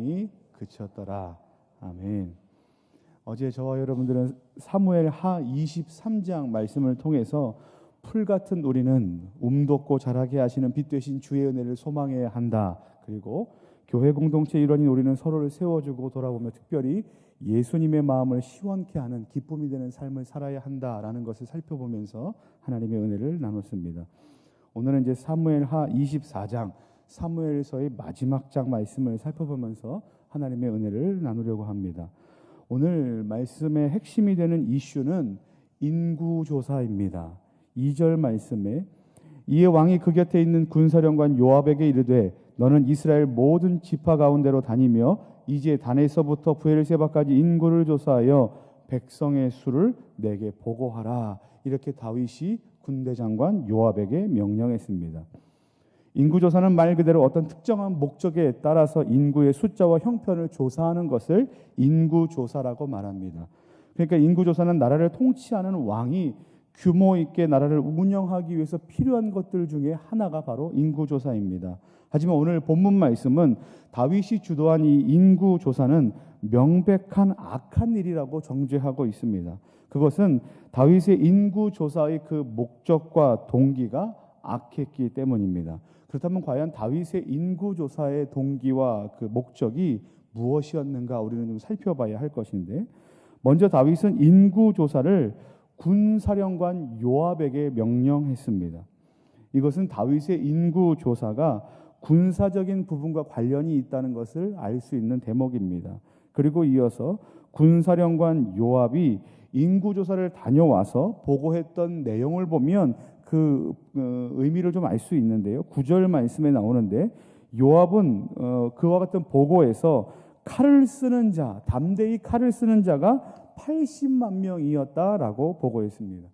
이 그쳤더라. 아멘. 어제 저와 여러분들은 사무엘 하 23장 말씀을 통해서 풀 같은 우리는 돋고 자라게 하시는 빛 되신 주의 은혜를 소망해야 한다. 그리고 교회 공동체 일원인 우리는 서로를 세워주고 돌아보며 특별히 예수님의 마음을 시원케 하는 기쁨이 되는 삶을 살아야 한다라는 것을 살펴보면서 하나님의 은혜를 나눴습니다. 오늘은 이제 사무엘 하 24장 사무엘서의 마지막 장 말씀을 살펴보면서 하나님의 은혜를 나누려고 합니다. 오늘 말씀의 핵심이 되는 이슈는 인구조사입니다. 2절 말씀에 이에 왕이 그 곁에 있는 군사령관 요압에게 이르되 너는 이스라엘 모든 지파 가운데로 다니며 이제 단에서부터 브엘세바까지 인구를 조사하여 백성의 수를 내게 보고하라. 이렇게 다윗이 군대장관 요압에게 명령했습니다. 인구조사는 말 그대로 어떤 특정한 목적에 따라서 인구의 숫자와 형편을 조사하는 것을 인구조사라고 말합니다. 그러니까 인구조사는 나라를 통치하는 왕이 규모 있게 나라를 운영하기 위해서 필요한 것들 중에 하나가 바로 인구조사입니다. 하지만 오늘 본문 말씀은 다윗이 주도한 이 인구조사는 명백한 악한 일이라고 정죄하고 있습니다. 그것은 다윗의 인구조사의 그 목적과 동기가 악했기 때문입니다. 그렇다면 과연 다윗의 인구조사의 동기와 그 목적이 무엇이었는가 우리는 좀 살펴봐야 할 것인데, 먼저 다윗은 인구조사를 군사령관 요압에게 명령했습니다. 이것은 다윗의 인구조사가 군사적인 부분과 관련이 있다는 것을 알 수 있는 대목입니다. 그리고 이어서 군사령관 요압이 인구조사를 다녀와서 보고했던 내용을 보면 그 의미를 좀 알 수 있는데요. 9절 말씀에 나오는데 요압은 그와 같은 보고에서 칼을 쓰는 자, 담대히 칼을 쓰는 자가 80만 명이었다라고 보고했습니다.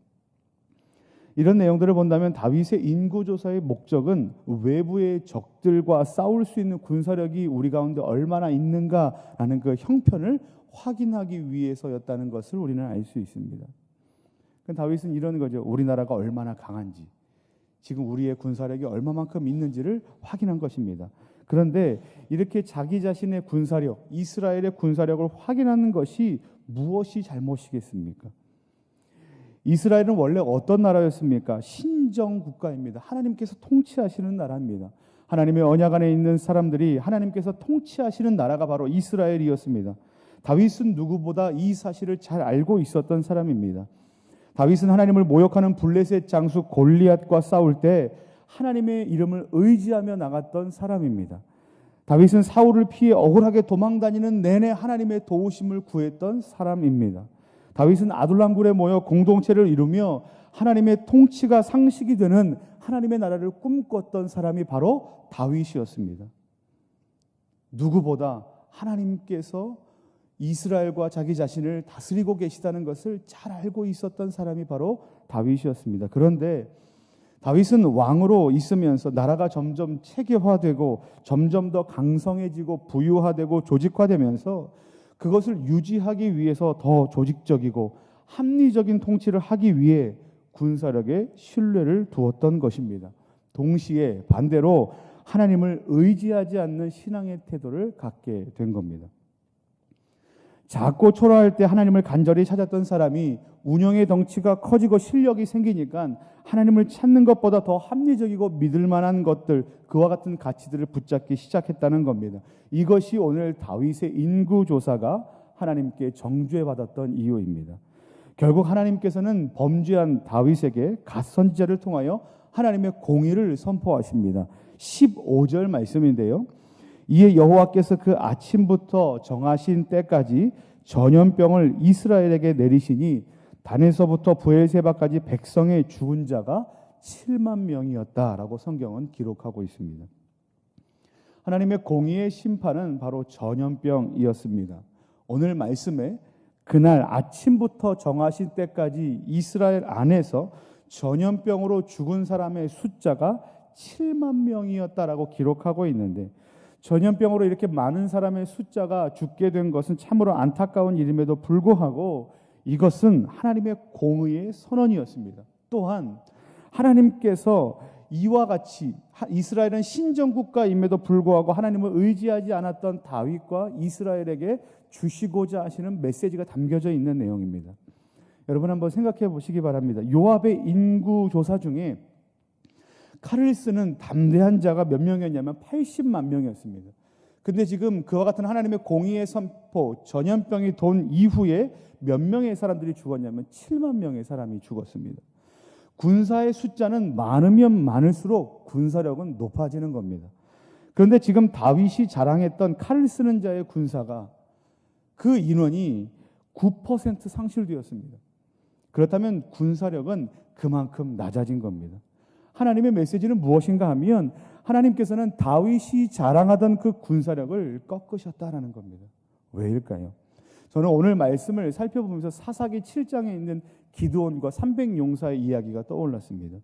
이런 내용들을 본다면 다윗의 인구조사의 목적은 외부의 적들과 싸울 수 있는 군사력이 우리 가운데 얼마나 있는가라는 그 형편을 확인하기 위해서였다는 것을 우리는 알 수 있습니다. 다윗은 이런 거죠. 우리나라가 얼마나 강한지, 지금 우리의 군사력이 얼마만큼 있는지를 확인한 것입니다. 그런데 이렇게 자기 자신의 군사력, 이스라엘의 군사력을 확인하는 것이 무엇이 잘못이겠습니까? 이스라엘은 원래 어떤 나라였습니까? 신정 국가입니다. 하나님께서 통치하시는 나라입니다. 하나님의 언약 안에 있는 사람들이 하나님께서 통치하시는 나라가 바로 이스라엘이었습니다. 다윗은 누구보다 이 사실을 잘 알고 있었던 사람입니다. 다윗은 하나님을 모욕하는 블레셋 장수 골리앗과 싸울 때 하나님의 이름을 의지하며 나갔던 사람입니다. 다윗은 사울을 피해 억울하게 도망다니는 내내 하나님의 도우심을 구했던 사람입니다. 다윗은 아둘람굴에 모여 공동체를 이루며 하나님의 통치가 상식이 되는 하나님의 나라를 꿈꿨던 사람이 바로 다윗이었습니다. 누구보다 하나님께서 이스라엘과 자기 자신을 다스리고 계시다는 것을 잘 알고 있었던 사람이 바로 다윗이었습니다. 그런데 다윗은 왕으로 있으면서 나라가 점점 체계화되고 점점 더 강성해지고 부유화되고 조직화되면서 그것을 유지하기 위해서 더 조직적이고 합리적인 통치를 하기 위해 군사력에 신뢰를 두었던 것입니다. 동시에 반대로 하나님을 의지하지 않는 신앙의 태도를 갖게 된 겁니다. 작고 초라할 때 하나님을 간절히 찾았던 사람이 운영의 덩치가 커지고 실력이 생기니까 하나님을 찾는 것보다 더 합리적이고 믿을 만한 것들, 그와 같은 가치들을 붙잡기 시작했다는 겁니다. 이것이 오늘 다윗의 인구조사가 하나님께 정죄받았던 이유입니다. 결국 하나님께서는 범죄한 다윗에게 갓선지자를 통하여 하나님의 공의를 선포하십니다. 15절 말씀인데요. 이에 여호와께서 그 아침부터 정하신 때까지 전염병을 이스라엘에게 내리시니 단에서부터 브엘세바까지 백성의 죽은 자가 7만 명이었다라고 성경은 기록하고 있습니다. 하나님의 공의의 심판은 바로 전염병이었습니다. 오늘 말씀에 그날 아침부터 정하신 때까지 이스라엘 안에서 전염병으로 죽은 사람의 숫자가 7만 명이었다라고 기록하고 있는데, 전염병으로 이렇게 많은 사람의 숫자가 죽게 된 것은 참으로 안타까운 일임에도 불구하고 이것은 하나님의 공의의 선언이었습니다. 또한 하나님께서 이와 같이 이스라엘은 신정국가임에도 불구하고 하나님을 의지하지 않았던 다윗과 이스라엘에게 주시고자 하시는 메시지가 담겨져 있는 내용입니다. 여러분 한번 생각해 보시기 바랍니다. 요압의 인구 조사 중에 칼을 쓰는 담대한 자가 몇 명이었냐면 80만 명이었습니다. 근데 지금 그와 같은 하나님의 공의의 선포, 전염병이 돈 이후에 몇 명의 사람들이 죽었냐면 7만 명의 사람이 죽었습니다. 군사의 숫자는 많으면 많을수록 군사력은 높아지는 겁니다. 그런데 지금 다윗이 자랑했던 칼을 쓰는 자의 군사가 그 인원이 9% 상실되었습니다. 그렇다면 군사력은 그만큼 낮아진 겁니다. 하나님의 메시지는 무엇인가 하면 하나님께서는 다윗이 자랑하던 그 군사력을 꺾으셨다라는 겁니다. 왜일까요? 저는 오늘 말씀을 살펴보면서 사사기 7장에 있는 기드온과 300용사의 이야기가 떠올랐습니다.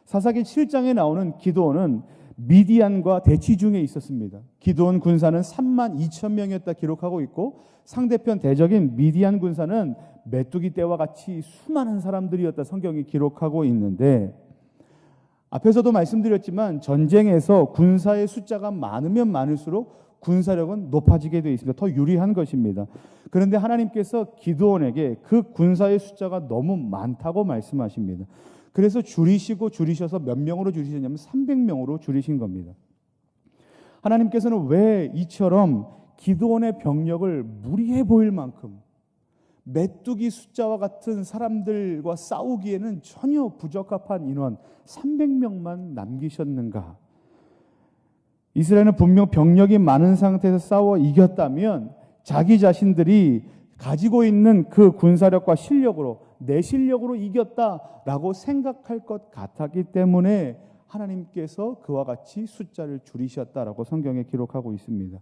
사사기 7장에 나오는 기드온은 미디안과 대치 중에 있었습니다. 기드온 군사는 3만 2천 명이었다 기록하고 있고 상대편 대적인 미디안 군사는 메뚜기 떼와 같이 수많은 사람들이었다 성경이 기록하고 있는데, 앞에서도 말씀드렸지만 전쟁에서 군사의 숫자가 많으면 많을수록 군사력은 높아지게 되어 있습니다. 더 유리한 것입니다. 그런데 하나님께서 기드온에게 그 군사의 숫자가 너무 많다고 말씀하십니다. 그래서 줄이셔서 몇 명으로 줄이셨냐면 300명으로 줄이신 겁니다. 하나님께서는 왜 이처럼 기드온의 병력을 무리해 보일 만큼 메뚜기 숫자와 같은 사람들과 싸우기에는 전혀 부적합한 인원 300명만 남기셨는가? 이스라엘은 분명 병력이 많은 상태에서 싸워 이겼다면 자기 자신들이 가지고 있는 그 군사력과 실력으로 내 실력으로 이겼다라고 생각할 것 같았기 때문에 하나님께서 그와 같이 숫자를 줄이셨다라고 성경에 기록하고 있습니다.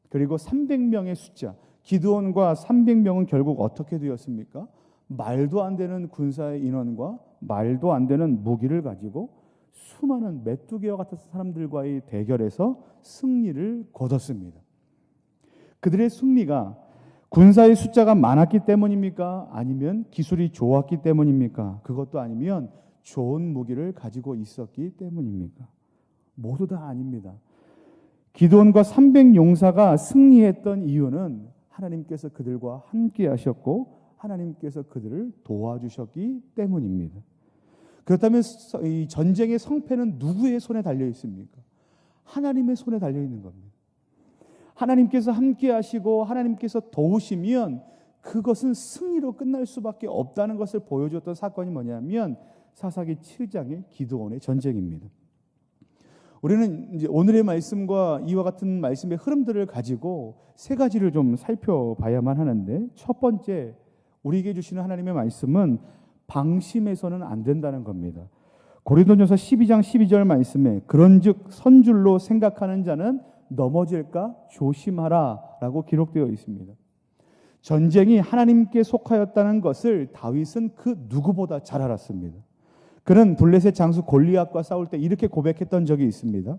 그리고 300명의 숫자, 기드온과 300명은 결국 어떻게 되었습니까? 말도 안 되는 군사의 인원과 말도 안 되는 무기를 가지고 수많은 메뚜기와 같은 사람들과의 대결에서 승리를 거뒀습니다. 그들의 승리가 군사의 숫자가 많았기 때문입니까? 아니면 기술이 좋았기 때문입니까? 그것도 아니면 좋은 무기를 가지고 있었기 때문입니까? 모두 다 아닙니다. 기드온과 300용사가 승리했던 이유는 하나님께서 그들과 함께 하셨고 하나님께서 그들을 도와주셨기 때문입니다. 그렇다면 이 전쟁의 성패는 누구의 손에 달려 있습니까? 하나님의 손에 달려 있는 겁니다. 하나님께서 함께 하시고 하나님께서 도우시면 그것은 승리로 끝날 수밖에 없다는 것을 보여주었던 사건이 뭐냐면 사사기 7장의 기드온의 전쟁입니다. 우리는 이제 오늘의 말씀과 이와 같은 말씀의 흐름들을 가지고 세 가지를 좀 살펴봐야만 하는데, 첫 번째 우리에게 주시는 하나님의 말씀은 방심해서는 안 된다는 겁니다. 고린도전서 12장 12절 말씀에 그런즉 선줄로 생각하는 자는 넘어질까 조심하라 라고 기록되어 있습니다. 전쟁이 하나님께 속하였다는 것을 다윗은 그 누구보다 잘 알았습니다. 그는 블레셋 장수 골리앗과 싸울 때 이렇게 고백했던 적이 있습니다.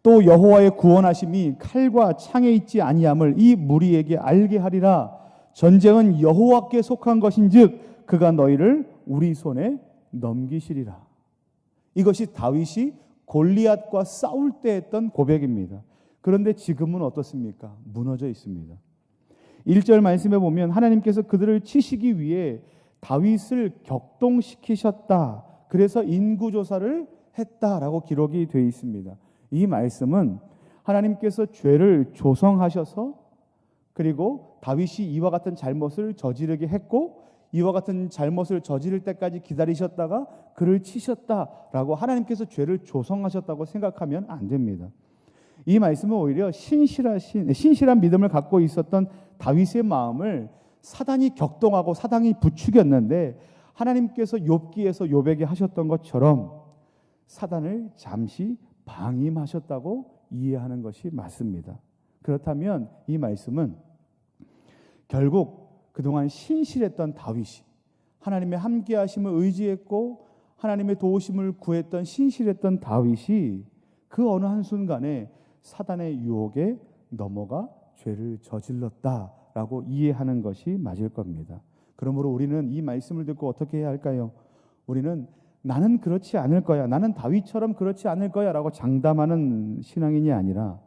또 여호와의 구원하심이 칼과 창에 있지 아니함을 이 무리에게 알게 하리라. 전쟁은 여호와께 속한 것인즉 그가 너희를 우리 손에 넘기시리라. 이것이 다윗이 골리앗과 싸울 때 했던 고백입니다. 그런데 지금은 어떻습니까? 무너져 있습니다. 1절 말씀에 보면 하나님께서 그들을 치시기 위해 다윗을 격동시키셨다. 그래서 인구조사를 했다라고 기록이 되어 있습니다. 이 말씀은 하나님께서 죄를 조성하셔서 그리고 다윗이 이와 같은 잘못을 저지르게 했고 이와 같은 잘못을 저지를 때까지 기다리셨다가 그를 치셨다라고 하나님께서 죄를 조성하셨다고 생각하면 안 됩니다. 이 말씀은 오히려 신실한 믿음을 갖고 있었던 다윗의 마음을 사단이 격동하고 사단이 부추겼는데 하나님께서 욥기에서 욥에게 하셨던 것처럼 사단을 잠시 방임하셨다고 이해하는 것이 맞습니다. 그렇다면 이 말씀은 결국 그동안 신실했던 다윗이 하나님의 함께하심을 의지했고 하나님의 도우심을 구했던 신실했던 다윗이 그 어느 한순간에 사단의 유혹에 넘어가 죄를 저질렀다라고 이해하는 것이 맞을 겁니다. 그러므로 우리는 이 말씀을 듣고 어떻게 해야 할까요? 우리는 나는 그렇지 않을 거야, 나는 다윗처럼 그렇지 않을 거야 라고 장담하는 신앙인이 아니라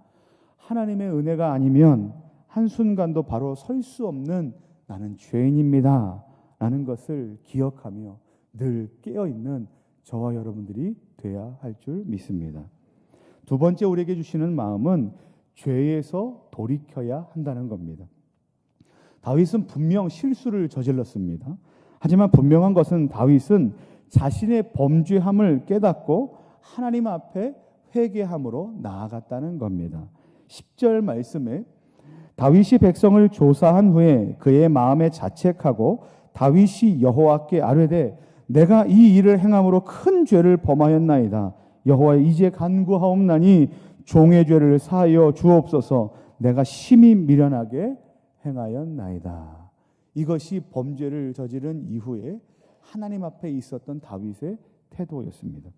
하나님의 은혜가 아니면 한순간도 바로 설 수 없는 나는 죄인입니다 라는 것을 기억하며 늘 깨어있는 저와 여러분들이 돼야 할 줄 믿습니다. 두 번째 우리에게 주시는 마음은 죄에서 돌이켜야 한다는 겁니다. 다윗은 분명 실수를 저질렀습니다. 하지만 분명한 것은 다윗은 자신의 범죄함을 깨닫고 하나님 앞에 회개함으로 나아갔다는 겁니다. 10절 말씀에 다윗이 백성을 조사한 후에 그의 마음에 자책하고 다윗이 여호와께 아뢰되 내가 이 일을 행함으로 큰 죄를 범하였나이다. 여호와 이제 간구하옵나니 종의 죄를 사하여 주옵소서. 내가 심히 미련하게 행하였나이다. 이것이 범죄를 저지른 이후에 하나님 앞에 있었던 다윗의 태도였습니다.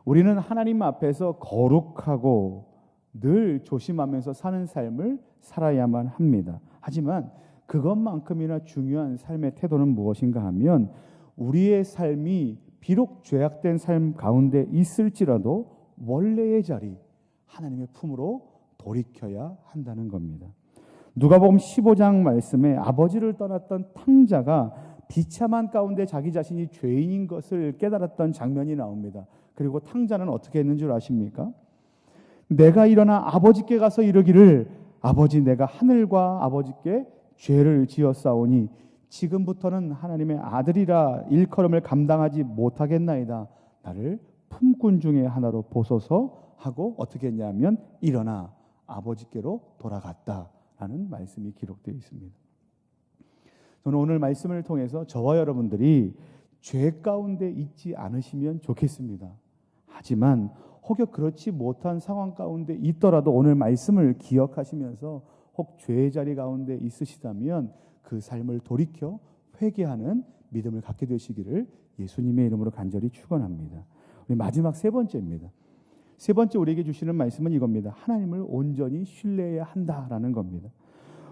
우리는 하나님 앞에서 거룩하고 늘 조심하면서 사는 삶을 살아야만 합니다. 하지만 그것만큼이나 중요한 삶의 태도는 무엇인가 하면 우리의 삶이 비록 죄악된 삶 가운데 있을지라도 원래의 자리 하나님의 품으로 돌이켜야 한다는 겁니다. 누가복음 15장 말씀에 아버지를 떠났던 탕자가 비참한 가운데 자기 자신이 죄인인 것을 깨달았던 장면이 나옵니다. 그리고 탕자는 어떻게 했는 줄 아십니까? 내가 일어나 아버지께 가서 이르기를 아버지 내가 하늘과 아버지께 죄를 지었사오니 지금부터는 하나님의 아들이라 일컬음을 감당하지 못하겠나이다. 나를 품꾼 중에 하나로 보소서 하고 어떻게 했냐면 일어나 아버지께로 돌아갔다라는 말씀이 기록되어 있습니다. 저는 오늘 말씀을 통해서 저와 여러분들이 죄 가운데 있지 않으시면 좋겠습니다. 하지만 혹여 그렇지 못한 상황 가운데 있더라도 오늘 말씀을 기억하시면서 혹 죄의 자리 가운데 있으시다면 그 삶을 돌이켜 회개하는 믿음을 갖게 되시기를 예수님의 이름으로 간절히 축원합니다. 우리 마지막 세 번째입니다. 세 번째 우리에게 주시는 말씀은 이겁니다. 하나님을 온전히 신뢰해야 한다라는 겁니다.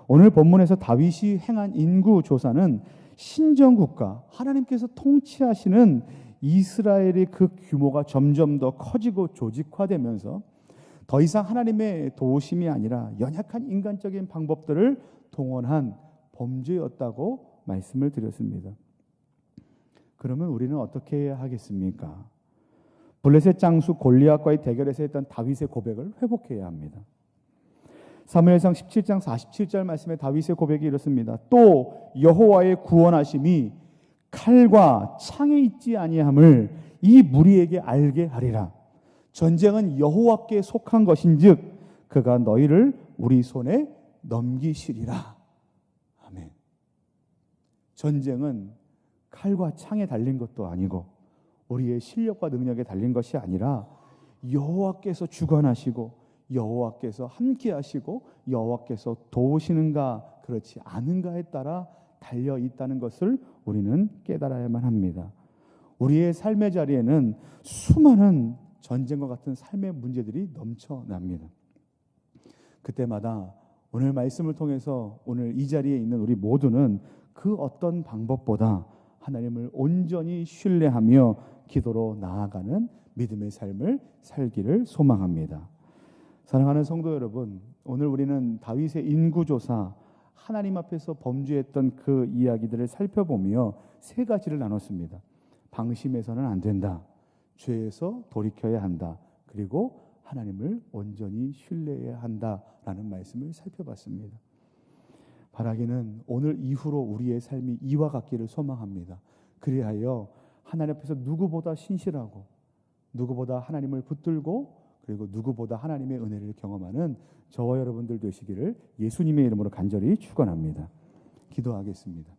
오늘 본문에서 다윗이 행한 인구 조사는 신정국가, 하나님께서 통치하시는 이스라엘의 그 규모가 점점 더 커지고 조직화되면서 더 이상 하나님의 도우심이 아니라 연약한 인간적인 방법들을 동원한 범죄였다고 말씀을 드렸습니다. 그러면 우리는 어떻게 해야 하겠습니까? 블레셋 장수 골리앗과의 대결에서 했던 다윗의 고백을 회복해야 합니다. 사무엘상 17장 47절 말씀에 다윗의 고백이 이렇습니다. 또 여호와의 구원하심이 칼과 창에 있지 아니함을 이 무리에게 알게 하리라. 전쟁은 여호와께 속한 것인즉 그가 너희를 우리 손에 넘기시리라. 아멘. 전쟁은 칼과 창에 달린 것도 아니고 우리의 실력과 능력에 달린 것이 아니라 여호와께서 주관하시고 여호와께서 함께하시고 여호와께서 도우시는가 그렇지 않은가에 따라 달려 있다는 것을 우리는 깨달아야만 합니다. 우리의 삶의 자리에는 수많은 전쟁과 같은 삶의 문제들이 넘쳐납니다. 그때마다 오늘 말씀을 통해서 오늘 이 자리에 있는 우리 모두는 그 어떤 방법보다 하나님을 온전히 신뢰하며 기도로 나아가는 믿음의 삶을 살기를 소망합니다. 사랑하는 성도 여러분, 오늘 우리는 다윗의 인구조사, 하나님 앞에서 범죄했던 그 이야기들을 살펴보며 세 가지를 나눴습니다. 방심해서는 안 된다. 죄에서 돌이켜야 한다. 그리고 하나님을 온전히 신뢰해야 한다라는 말씀을 살펴봤습니다. 바라기는 오늘 이후로 우리의 삶이 이와 같기를 소망합니다. 그리하여 하나님 앞에서 누구보다 신실하고 누구보다 하나님을 붙들고 그리고 누구보다 하나님의 은혜를 경험하는 저와 여러분들 되시기를 예수님의 이름으로 간절히 축원합니다. 기도하겠습니다.